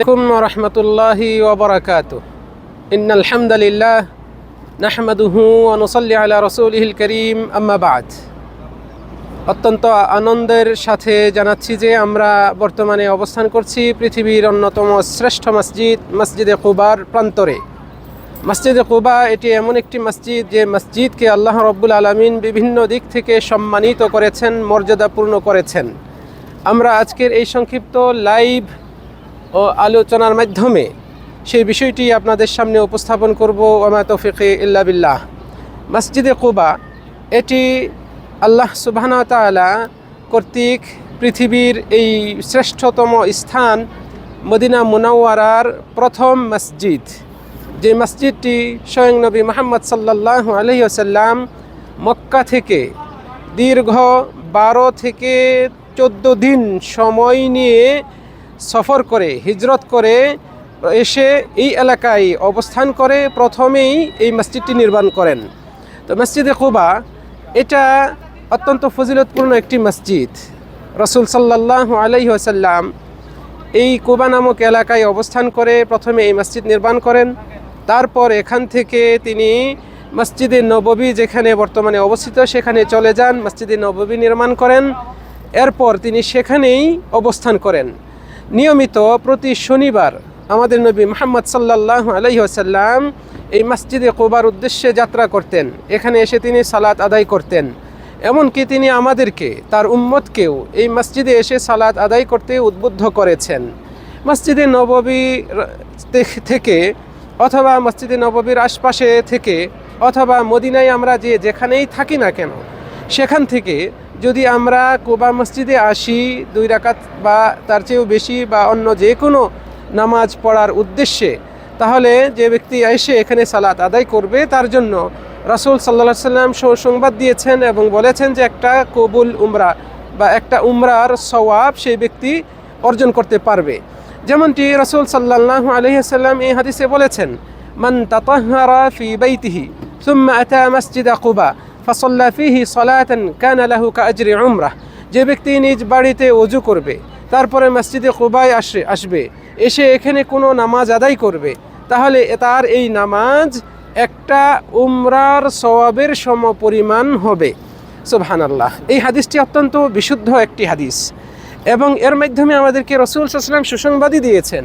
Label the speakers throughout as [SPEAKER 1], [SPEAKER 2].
[SPEAKER 1] عليكم ورحمة الله وبركاته إن الحمد لله نحمده ونصلي على رسوله الكريم أما بعد অত্যন্ত আনন্দের সাথে জানাচ্ছি যে আমরা বর্তমানে অবস্থান করছি পৃথিবীর অন্যতম শ্রেষ্ঠ মসজিদে কুবার প্রান্তরে। মসজিদে কুবা এটি এমন একটি মসজিদ যে মসজিদকে আল্লাহ রাব্বুল আলামিন বিভিন্ন দিক থেকে সম্মানিত করেছেন, মর্যাদাপূর্ণ করেছেন। আমরা আজকের এই সংক্ষিপ্ত লাইভ ও আলোচনার মাধ্যমে সেই বিষয়টি আপনাদের সামনে উপস্থাপন করব। ওয়া তৌফিকি ইল্লা বিল্লাহ। মসজিদে কুবা এটি আল্লাহ সুবহানাহু ওয়া তাআলা কর্তৃক পৃথিবীর এই শ্রেষ্ঠতম স্থান মদিনা মুনাওয়ারার প্রথম মসজিদ, যে মসজিদটি স্বয়ং নবী মুহাম্মদ সাল্লাল্লাহু আলাইহি ওয়াসাল্লাম মক্কা থেকে দীর্ঘ 12 থেকে 14 দিন সময় নিয়ে সফর করে হিজরত করে এসে এই এলাকায় অবস্থান করে প্রথমেই এই মসজিদটি নির্মাণ করেন। তো মসজিদে কুবা এটা অত্যন্ত ফজিলতপূর্ণ একটি মসজিদ। রাসূল সাল্লাল্লাহু আলাইহি ওয়াসাল্লাম এই কুবা নামক এলাকায় অবস্থান করে প্রথমে এই মসজিদ নির্মাণ করেন। তারপর এখান থেকে তিনি মসজিদে নববী যেখানে বর্তমানে অবস্থিত সেখানে চলে যান, মসজিদে নববী নির্মাণ করেন। এরপর তিনি সেখানেই অবস্থান করেন। নিয়মিত প্রতি শনিবার আমাদের নবী মুহাম্মদ সাল্লাল্লাহু আলাইহি ওয়াসাল্লাম এই মসজিদে কুবার উদ্দেশ্যে যাত্রা করতেন। এখানে এসে তিনি সালাত আদায় করতেন। এমনকি তিনি আমাদেরকে, তার উম্মতকেও এই মসজিদে এসে সালাত আদায় করতে উদ্বুদ্ধ করেছেন। মসজিদে নববী থেকে অথবা মসজিদে নববীর আশপাশে থেকে অথবা মদিনায় আমরা যেখানেই থাকি না কেন সেখান থেকে যদি আমরা কুবা মসজিদে আসি 2 রাকাত বা তার চেয়েও বেশি বা অন্য যে কোনো নামাজ পড়ার উদ্দেশ্যে, তাহলে যে ব্যক্তি এসে এখানে সালাত আদায় করবে তার জন্য রাসূল সাল্লাল্লাহু আলাইহি ওয়াসাল্লাম সুসংবাদ দিয়েছেন এবং বলেছেন যে একটা কবুল উমরা বা একটা উমরার সওয়াব সেই ব্যক্তি অর্জন করতে পারবে। যেমনটি রাসূল সাল্লাল্লাহু আলাইহি ওয়াসাল্লাম এই হাদিসে বলেছেন, মান তাতাহহারা ফি বাইতিহি সুম্মা আতা মসজিদ কুবা ফাসাল্লা ফিহি সালাতান কানা লাহু কাআজরি উমরাহ। যে ব্যক্তি নিজ বাড়িতে ওযু করবে, তারপরে মসজিদে কুবায় আসবে, এসে এখানে কোনো নামাজ আদায় করবে, তাহলে তার এই নামাজ একটা উমরার সওয়াবের সমপরিমাণ হবে। সুবহানাল্লাহ। এই হাদিসটি অত্যন্ত বিশুদ্ধ একটি হাদিস এবং এর মাধ্যমে আমাদেরকে রাসূল সাল্লাল্লাহু আলাইহি ওয়াসাল্লাম সুসংবাদই দিয়েছেন,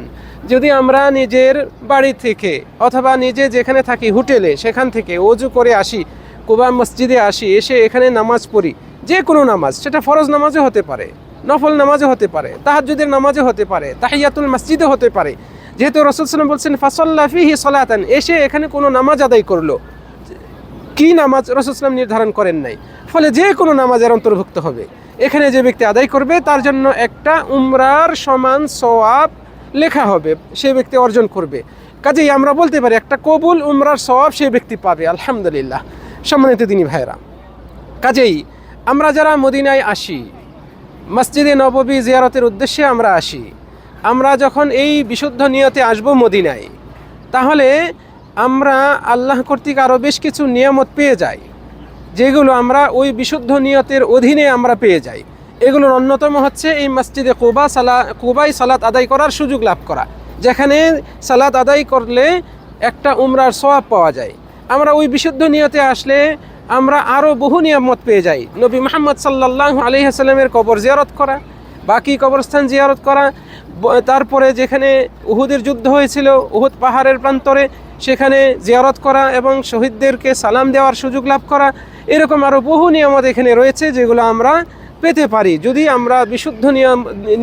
[SPEAKER 1] যদি আমরা নিজের বাড়ি থেকে অথবা নিজে যেখানে থাকি হোটেলে সেখান থেকে ওযু করে আসি, কুবা মসজিদে আসি, এসে এখানে নামাজ পড়ি, যে কোনো নামাজ, সেটা ফরজ নামাজও হতে পারে, নফল নামাজও হতে পারে, তাহাজ্জুদের নামাজও হতে পারে, তাহিয়াতুল মসজিদও হতে পারে। যেহেতু রাসূল সাল্লাল্লাহু আলাইহি ওয়াসাল্লাম বলছেন ফাসাল্লা ফিহি সালাতান, এসে এখানে কোনো নামাজ আদায় করলো, কি নামাজ রাসূল সাল্লাল্লাহু আলাইহি ওয়াসাল্লাম নির্ধারণ করেন নাই, ফলে যে কোনো নামাজের অন্তর্ভুক্ত হবে। এখানে যে ব্যক্তি আদায় করবে তার জন্য একটা উমরার সমান সওয়াব লেখা হবে, সেই ব্যক্তি অর্জন করবে। কাজেই আমরা বলতে পারি একটা কবুল উমরার সওয়াব সেই ব্যক্তি পাবে। আলহামদুলিল্লাহ। সম্মানিত দিনী ভাইরা, কাজেই আমরা যারা মদিনায় আসি, মসজিদে নববী জিয়ারতের উদ্দেশ্যে আমরা আসি, আমরা যখন এই বিশুদ্ধ নিয়তে আসব মদিনায়, তাহলে আমরা আল্লাহ কর্তৃক আরও বেশ কিছু নিয়ামত পেয়ে যাই, যেগুলো আমরা ওই বিশুদ্ধ নিয়তের অধীনে আমরা পেয়ে যাই। এগুলোর অন্যতম হচ্ছে এই মসজিদে কুবায় সালাত আদায় করার সুযোগ লাভ করা, যেখানে সালাত আদায় করলে একটা উমরার সওয়াব পাওয়া যায়। আমরা ওই বিশুদ্ধ নিয়তে আসলে আমরা আরও বহু নিয়ামত পেয়ে যাই। নবী মুহাম্মদ সাল্লাল্লাহু আলাইহি ওয়াসাল্লামের কবর জিয়ারত করা, বাকি কবরস্থান জিয়ারত করা, তারপরে যেখানে উহুদের যুদ্ধ হয়েছিল উহুদ পাহাড়ের প্রান্তরে সেখানে জিয়ারত করা এবং শহীদদেরকে সালাম দেওয়ার সুযোগ লাভ করা, এরকম আরও বহু নিয়ামত এখানে রয়েছে যেগুলো আমরা পেতে পারি। যদি আমরা বিশুদ্ধ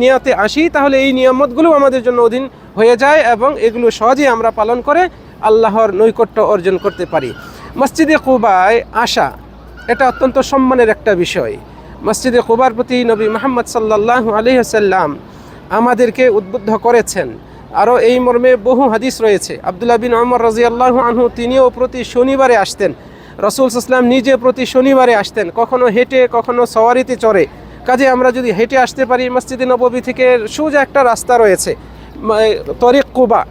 [SPEAKER 1] নিয়তে আসি তাহলে এই নিয়ামতগুলো আমাদের জন্য অধীন হয়ে যায় এবং এগুলো সহজেই আমরা পালন করে আল্লাহর নৈকট্য অর্জন করতে পারি। মসজিদে কুবায় আসা এটা অত্যন্ত সম্মানের একটা বিষয়। মসজিদে কুবার প্রতি নবী মুহাম্মদ সাল্লাল্লাহু আলাইহি ওয়াসাল্লাম আমাদেরকে উদ্বুদ্ধ করেছেন। আরও এই মর্মে বহু হাদিস রয়েছে। আব্দুল্লাহ বিন ওমর রাদিয়াল্লাহু আনহু তিনিও প্রতি শনিবারে আসতেন। রাসূল সাল্লাল্লাহু আলাইহি ওয়াসাল্লাম নিজে প্রতি শনিবারে আসতেন, কখনো হেঁটে কখনো সওয়ারিতে চড়ে। কাজে আমরা যদি হেঁটে আসতে পারি, মসজিদে নববী থেকে সোজা একটা রাস্তা রয়েছে তরিক কুবা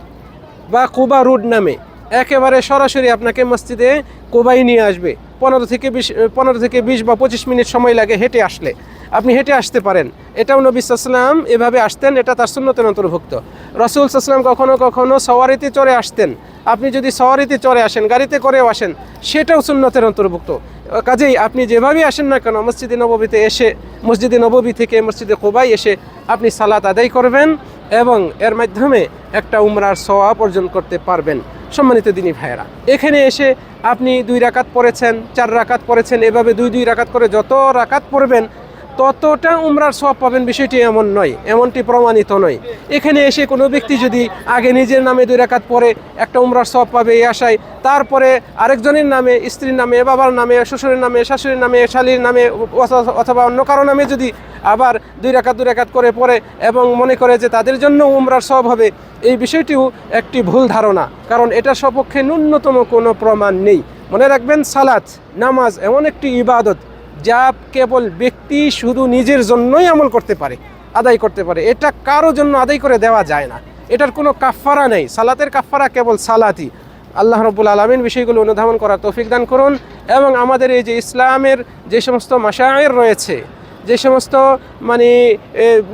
[SPEAKER 1] বা কুবা রোড নামে, একেবারে সরাসরি আপনাকে মসজিদে কুবাই নিয়ে আসবে। 15 থেকে 20 বা 25 মিনিট সময় লাগে হেঁটে আসলে। আপনি হেঁটে আসতে পারেন। এটাও নবী সাল্লাল্লাহু এভাবে আসতেন, এটা তার সুন্নতের অন্তর্ভুক্ত। রাসূল সাল্লাল্লাহু কখনো কখনো সওয়ারিতে চড়ে আসতেন। আপনি যদি সওয়ারিতে চড়ে আসেন, গাড়িতে করেও আসেন, সেটাও সুন্নতের অন্তর্ভুক্ত। কাজেই আপনি যেভাবেই আসেন না কেন, মসজিদে নববীতে এসে, মসজিদে নববী থেকে মসজিদে কুবায় এসে আপনি সালাত আদায় করবেন এবং এর মাধ্যমে একটা উমরার সওয়াব অর্জন করতে পারবেন। সম্মানিত দিনী ভাইয়েরা, এখানে এসে আপনি 2 রাকাত পড়েছেন, 4 রাকাত পড়েছেন, এভাবে 2 রাকাত করে যত রাকাত পড়বেন ততটা উমরার সওয়াব পাবেন, বিষয়টি এমন নয়, এমনটি প্রমাণিত নয়। এখানে এসে কোনো ব্যক্তি যদি আগে নিজের নামে 2 রাকাত পড়ে একটা উমরার সওয়াব পাবে এই আশায়, তারপরে আরেকজনের নামে, স্ত্রীর নামে, বাবার নামে, শ্বশুরের নামে, শাশুড়ির নামে, শালীর নামে অথবা অন্য কারো নামে যদি আবার 2 রাকাত করে পড়ে এবং মনে করে যে তাদের জন্য উমরার সওয়াব হবে, এই বিষয়টিও একটি ভুল ধারণা, কারণ এটা সপক্ষে ন্যূনতম কোনো প্রমাণ নেই। মনে রাখবেন, সালাত, নামাজ এমন একটি ইবাদত যা কেবল ব্যক্তি শুধু নিজের জন্যই আমল করতে পারে, আদায় করতে পারে। এটা কারো জন্য আদায় করে দেওয়া যায় না, এটার কোনো কাফফারা নেই। সালাতের কাফফারা কেবল সালাতই। আল্লাহ রাব্বুল আলামিন বিষয়গুলো অনুধাবন করার তৌফিক দান করুন এবং আমাদের এই যে ইসলামের যে সমস্ত মাশায়ের রয়েছে, যে সমস্ত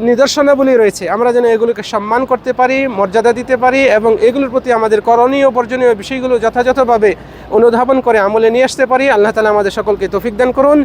[SPEAKER 1] নিদর্শনাবলী রয়েছে, আমরা যেন এগুলোকে সম্মান করতে পারি, মর্যাদা দিতে পারি এবং এগুলোর প্রতি আমাদের করণীয় বর্জনীয় বিষয়গুলো যথাযথভাবে অনুধাবন করে আমলে নিয়ে আসতে পারি। আল্লাহ তাআলা আমাদের সকলকে তৌফিক দান করুন।